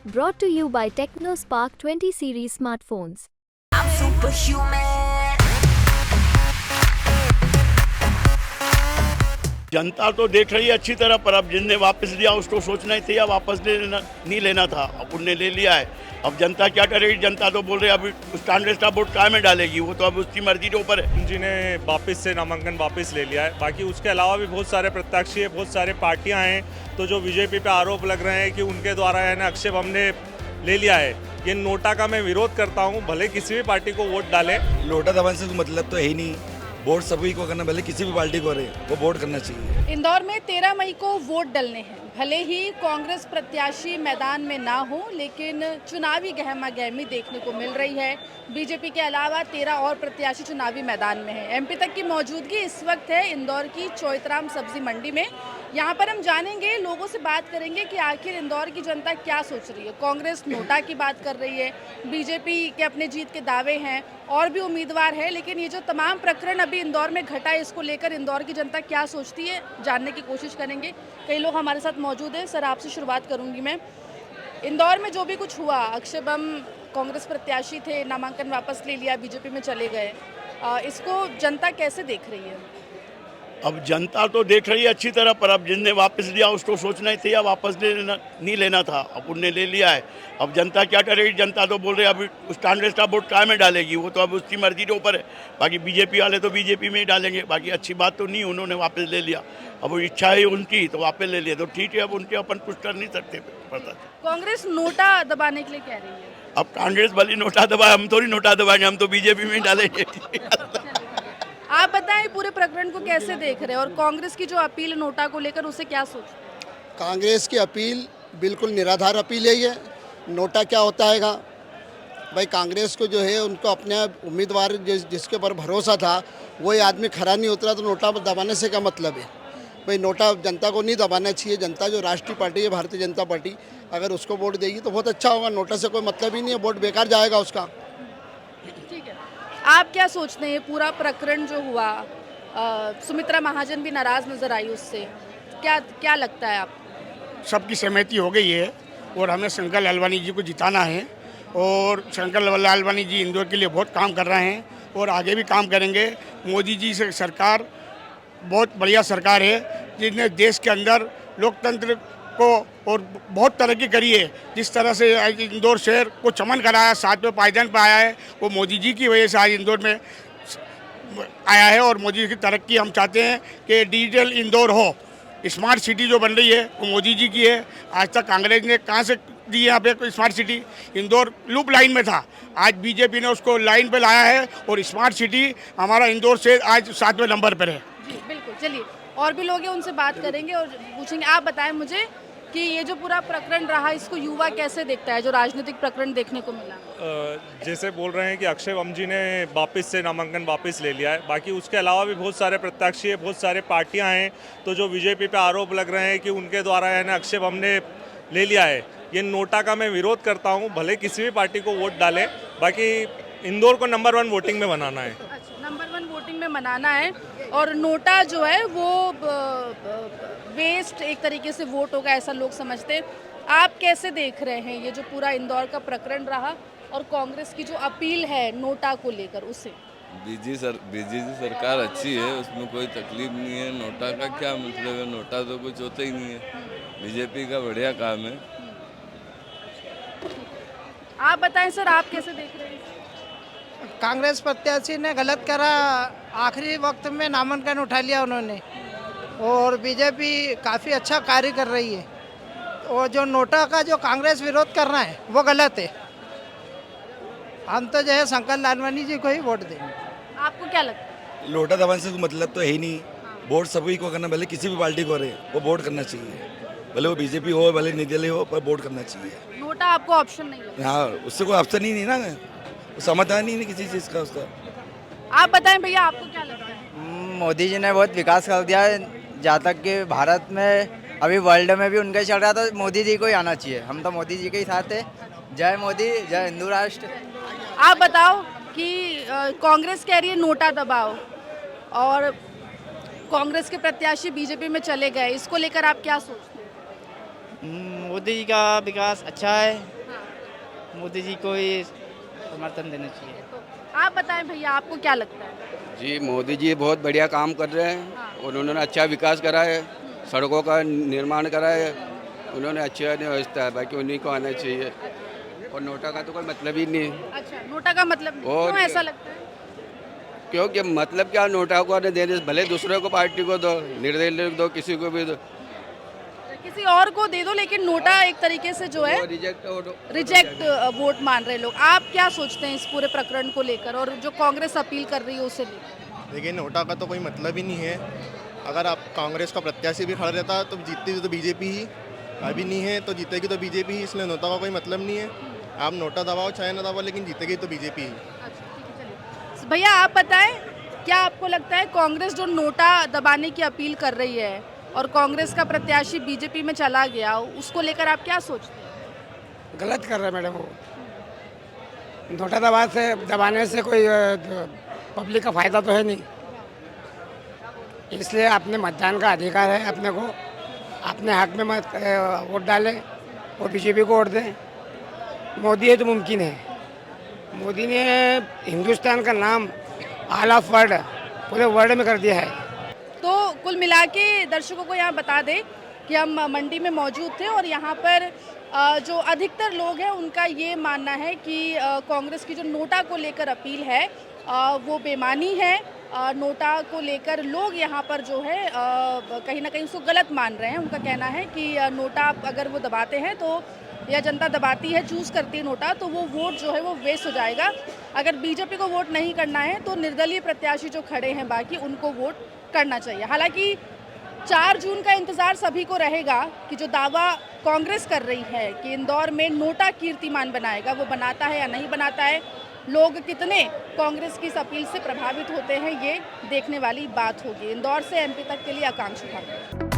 Brought to you by TechnoSpark 20 series smartphones. I'm superhuman. जनता तो देख रही है अच्छी तरह, पर अब जिनने वापस लिया उसको सोचना ही था या वापस नहीं लेना था। अब उनने ले लिया है। अब जनता क्या करेगी? जनता तो बोल रही है अब उस कांग्रेस का वोट काय में डालेगी, वो तो अब उसकी मर्जी के ऊपर है। जी ने वापस से नामांकन वापस ले लिया है। बाकी उसके अलावा भी बहुत सारे प्रत्याशी है, बहुत सारे पार्टियां हैं। तो जो बीजेपी पे आरोप लग रहे हैं कि उनके द्वारा है ना आक्षेप हमने ले लिया है, ये नोटा का मैं विरोध करता हूँ। भले किसी भी पार्टी को वोट डालें, नोटा दबाने से मतलब तो है ही नहीं। वोट सभी को करना, भले किसी भी पार्टी को रहे, वो वोट करना चाहिए। इंदौर में 13 मई को वोट डलने हैं। भले ही कांग्रेस प्रत्याशी मैदान में ना हो, लेकिन चुनावी गहमा गहमी देखने को मिल रही है। बीजेपी के अलावा 13 और प्रत्याशी चुनावी मैदान में हैं। एमपी तक की मौजूदगी इस वक्त है इंदौर की चौइथराम सब्जी मंडी में। यहाँ पर हम जानेंगे, लोगों से बात करेंगे कि आखिर इंदौर की जनता क्या सोच रही है। कांग्रेस नोटा की बात कर रही है, बीजेपी के अपने जीत के दावे हैं, और भी उम्मीदवार है। लेकिन ये जो तमाम प्रकरण अभी इंदौर में घटा है, इसको लेकर इंदौर की जनता क्या सोचती है, जानने की कोशिश करेंगे। कई लोग हमारे साथ मौजूद हैं। सर, आपसे शुरुआत करूंगी मैं। इंदौर में जो भी कुछ हुआ, अक्षय बम कांग्रेस प्रत्याशी थे, नामांकन वापस ले लिया, बीजेपी में चले गए, इसको जनता कैसे देख रही है? अब जनता तो देख रही है अच्छी तरह, पर अब जिनने वापस लिया उसको सोचना ही था या वापस नहीं लेना था। अब उनने ले लिया है। अब जनता क्या करेगी? जनता तो बोल रही है अब उस कांग्रेस का वोट काय में डालेगी, वो तो अब उसकी मर्जी के ऊपर है। बाकी बीजेपी वाले तो बीजेपी में ही डालेंगे। बाकी अच्छी बात तो नहीं, उन्होंने वापस ले लिया। अब वो इच्छा है उनकी, तो वापस ले लिया तो ठीक है। अब उनके अपन कुछ कर नहीं सकते। पता कांग्रेस नोटा दबाने के लिए कह रही है। अब कांग्रेस भली नोटा दबाए, हम थोड़ी नोटा दबाएंगे, हम तो बीजेपी में ही डालेंगे। आप बताएं पूरे प्रकरण को कैसे देख रहे हैं, और कांग्रेस की जो अपील नोटा को लेकर, उसे क्या सोचते हैं? कांग्रेस की अपील बिल्कुल निराधार अपील है। ये नोटा क्या होता हैगा भाई? कांग्रेस को जो है उनको अपने उम्मीदवार जिसके ऊपर भरोसा था वही आदमी खरा नहीं उतरा, तो नोटा दबाने से क्या मतलब है भाई? नोटा जनता को नहीं दबाना चाहिए। जनता जो राष्ट्रीय पार्टी है, भारतीय जनता पार्टी, अगर उसको वोट देगी तो बहुत अच्छा होगा। नोटा से कोई मतलब ही नहीं है, वोट बेकार जाएगा उसका। ठीक है, आप क्या सोचते हैं? पूरा प्रकरण जो हुआ, सुमित्रा महाजन भी नाराज नजर आई उससे, क्या लगता है आप? सबकी सहमति हो गई है और हमें शंकर लालवानी जी को जिताना है। और शंकर लालवानी जी इंदौर के लिए बहुत काम कर रहे हैं और आगे भी काम करेंगे। मोदी जी से सरकार बहुत बढ़िया सरकार है, जिसने देश के अंदर लोकतंत्र को और बहुत तरक्की करी है। जिस तरह से आज इंदौर शहर को चमन कराया, साथ में पायदान पर आया है, वो मोदी जी की वजह से आज इंदौर में आया है। और मोदी जी की तरक्की हम चाहते हैं कि डिजिटल इंदौर हो, स्मार्ट सिटी जो बन रही है वो मोदी जी की है। आज तक कांग्रेस ने कहाँ से दी है यहाँ पे smart city? Indore loop line में था, आज बीजेपी ने उसको लाइन पे लाया है और स्मार्ट सिटी हमारा इंदौर से आज 7वें नंबर पर है। जी बिल्कुल, चलिए और भी लोग हैं, उनसे बात करेंगे और पूछेंगे। आप बताएं मुझे कि ये जो पूरा प्रकरण रहा, इसको युवा कैसे देखता है, जो राजनीतिक प्रकरण देखने को मिला? जैसे बोल रहे हैं कि अक्षय बम जी ने वापस से नामांकन वापस ले लिया है। बाकी उसके अलावा भी बहुत सारे प्रत्याशी है, बहुत सारे पार्टियां हैं। तो जो बीजेपी पे आरोप लग रहे हैं कि उनके द्वारा है ना आक्षेप हमने ले लिया है, ये नोटा का मैं विरोध करता हूँ। भले किसी भी पार्टी को वोट डालें, बाकी इंदौर को नंबर 1 वोटिंग में बनाना है। अच्छा, नंबर 1 वोटिंग में मनाना है। और नोटा जो है वो वेस्ट एक तरीके से वोट होगा, ऐसा लोग समझते हैं। आप कैसे देख रहे हैं ये जो पूरा इंदौर का प्रकरण रहा और कांग्रेस की जो अपील है नोटा को लेकर उसे? बीजेपी सरकार अच्छी है, उसमें कोई तकलीफ नहीं है। नोटा का क्या मतलब है? नोटा तो कुछ होता ही नहीं है। बीजेपी का बढ़िया काम है। आप बताएं सर, आप कैसे देख रहे हैं? कांग्रेस प्रत्याशी ने गलत करा, आखिरी वक्त में नामांकन उठा लिया उन्होंने, और बीजेपी काफ़ी अच्छा कार्य कर रही है। और जो नोटा का जो कांग्रेस विरोध कर रहा है वो गलत है। हम तो जो है शंकर लालवानी जी को ही वोट देंगे। आपको क्या लगता है? नोटा दबाने से मतलब तो है ही नहीं। वोट सभी को करना, भले किसी भी पार्टी को रहे, वो वोट करना चाहिए। भले वो बीजेपी हो, भले निर्दलीय हो, पर वोट करना चाहिए। नोटा आपको ऑप्शन नहीं लगता? हाँ, उससे कोई ऑप्शन ही नहीं ना, समाधान ही नहीं किसी चीज़ का उसका। आप बताएं भैया, आपको क्या लगता है? मोदी जी ने बहुत विकास कर दिया है। जहाँ तक कि भारत में, अभी वर्ल्ड में भी उनका चल रहा, तो मोदी जी को ही आना चाहिए। हम तो मोदी जी के ही साथ है। जय मोदी, जय हिंदू राष्ट्र। आप बताओ कि कांग्रेस कह रही है नोटा दबाओ, और कांग्रेस के प्रत्याशी बीजेपी में चले गए, इसको लेकर आप क्या सोचते हैं? मोदी जी का विकास अच्छा है, मोदी जी को ही समर्थन देना चाहिए। आप बताएं भैया, आपको क्या लगता है? जी मोदी जी बहुत बढ़िया काम कर रहे हैं और उन्होंने अच्छा विकास करा है, सड़कों का निर्माण करा है, उन्होंने अच्छा व्यवस्था है, बाकी उन्हीं को आना चाहिए। और नोटा का तो कोई मतलब ही नहीं है। अच्छा, नोटा का मतलब और क्यों ऐसा लगता है? क्योंकि मतलब क्या, नोटा को देने से भले दूसरे को पार्टी को दो, निर्दलीय दो, किसी को भी दो, किसी और को दे दो, लेकिन नोटा एक तरीके से जो है रिजेक्ट वोट मान रहे लोग। आप क्या सोचते हैं इस पूरे प्रकरण को लेकर और जो कांग्रेस अपील कर रही है उसे लेकर? देखिए, नोटा का तो कोई मतलब ही नहीं है। अगर आप कांग्रेस का प्रत्याशी भी खड़ा रहता तो जीतती तो बीजेपी ही, अभी नहीं है तो जीतेगी तो बीजेपी ही, इसलिए नोटा का कोई मतलब नहीं है। आप नोटा दबाओ चाहे ना दबाओ, लेकिन जीतेगी तो बीजेपी ही। भैया आप बताएं, क्या आपको लगता है कांग्रेस जो नोटा दबाने की अपील कर रही है और कांग्रेस का प्रत्याशी बीजेपी में चला गया, उसको लेकर आप क्या सोचते हैं? गलत कर रहे हैं मैडम वो। नोटा दबाने से कोई पब्लिक का फ़ायदा तो है नहीं, इसलिए अपने मतदान का अधिकार है, अपने को अपने हक में मत वोट डालें और बीजेपी को वोट दें। मोदी है तो मुमकिन है। मोदी ने हिंदुस्तान का नाम ऑल ऑफ वर्ल्ड, पूरे वर्ल्ड में कर दिया है। तो कुल मिला के दर्शकों को यहाँ बता दें कि हम मंडी में मौजूद थे और यहाँ पर जो अधिकतर लोग हैं उनका ये मानना है कि कांग्रेस की जो नोटा को लेकर अपील है वो बेमानी है। नोटा को लेकर लोग यहाँ पर जो है कहीं ना कहीं उसको गलत मान रहे हैं। उनका कहना है कि नोटा अगर वो दबाते हैं तो, या जनता दबाती है, चूज़ करती है नोटा, तो वो वोट जो है वो वेस्ट हो जाएगा। अगर बीजेपी को वोट नहीं करना है तो निर्दलीय प्रत्याशी जो खड़े हैं बाकी, उनको वोट करना चाहिए। हालांकि 4 जून का इंतज़ार सभी को रहेगा कि जो दावा कांग्रेस कर रही है कि इंदौर में नोटा कीर्तिमान बनाएगा, वो बनाता है या नहीं बनाता है। लोग कितने कांग्रेस की इस अपील से प्रभावित होते हैं, ये देखने वाली बात होगी। इंदौर से एमपी तक के लिए आकांक्षा।